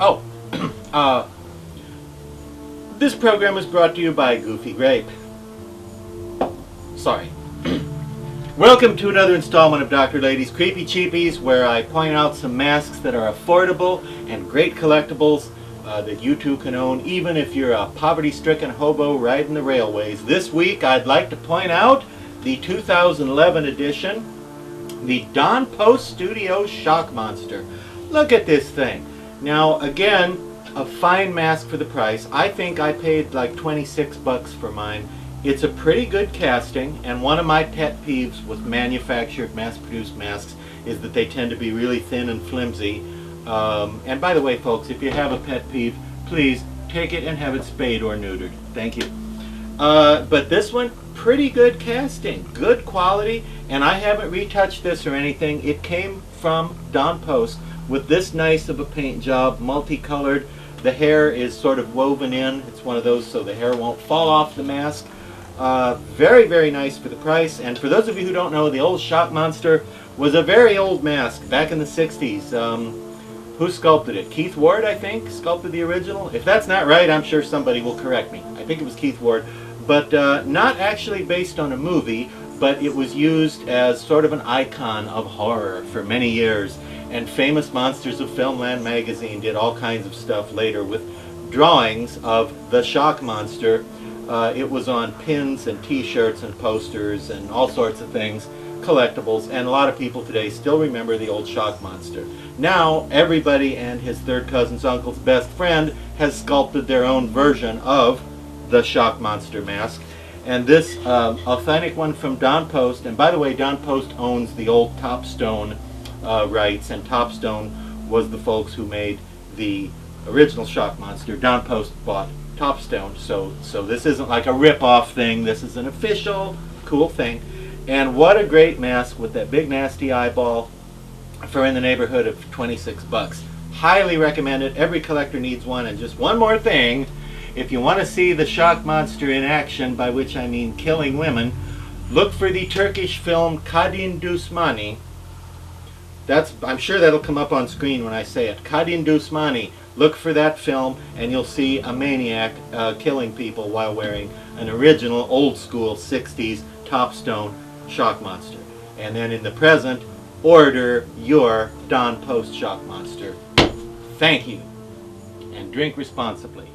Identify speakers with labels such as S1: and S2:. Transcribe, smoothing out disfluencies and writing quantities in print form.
S1: Oh, this program is brought to you by Goofy Grape. Sorry. Welcome to another installment of Dr. Lady's Creepy Cheapies, where I point out some masks that are affordable and great collectibles that you too can own, even if you're a poverty-stricken hobo riding the railways. This week I'd like to point out the 2011 edition, the Don Post Studios Shock Monster. Look at this thing. Now again, a fine mask for the price. I think I paid like 26 bucks for mine. It's a pretty good casting, and one of my pet peeves with manufactured, mass-produced masks is that they tend to be really thin and flimsy. And by the way, folks, if you have a pet peeve, please take it and have it spayed or neutered. Thank you. But this one, pretty good casting, good quality, and I haven't retouched this or anything. It came from Don Post with this nice of a paint job, multicolored. The hair is sort of woven in. It's one of those so the hair won't fall off the mask. Very, very nice for the price. And for those of you who don't know, the old Shock Monster was a very old mask back in the 60s. Who sculpted it? Keith Ward, I think, sculpted the original. If that's not right, I'm sure somebody will correct me. I think it was Keith Ward. But not actually based on a movie, but it was used as sort of an icon of horror for many years. And Famous Monsters of Filmland magazine did all kinds of stuff later with drawings of the Shock Monster. It was on pins and t-shirts and posters and all sorts of things, collectibles, and a lot of people today still remember the old Shock Monster. Now everybody and his third cousin's uncle's best friend has sculpted their own version of the Shock Monster mask. And this authentic one from Don Post, and by the way, Don Post owns the old Topstone rights, and Topstone was the folks who made the original Shock Monster. Don Post bought Topstone, so this isn't like a rip-off thing. This is an official cool thing. And what a great mask with that big nasty eyeball for in the neighborhood of 26 bucks. Highly recommend it. Every collector needs one. And just one more thing, if you want to see the Shock Monster in action, by which I mean killing women, look for the Turkish film Kadın Düşmanı. I'm sure that'll come up on screen when I say it. Kadın Düşmanı. Look for that film and you'll see a maniac killing people while wearing an original old school 60s Topstone Shock Monster. And then in the present, order your Don Post Shock Monster. Thank you, and drink responsibly.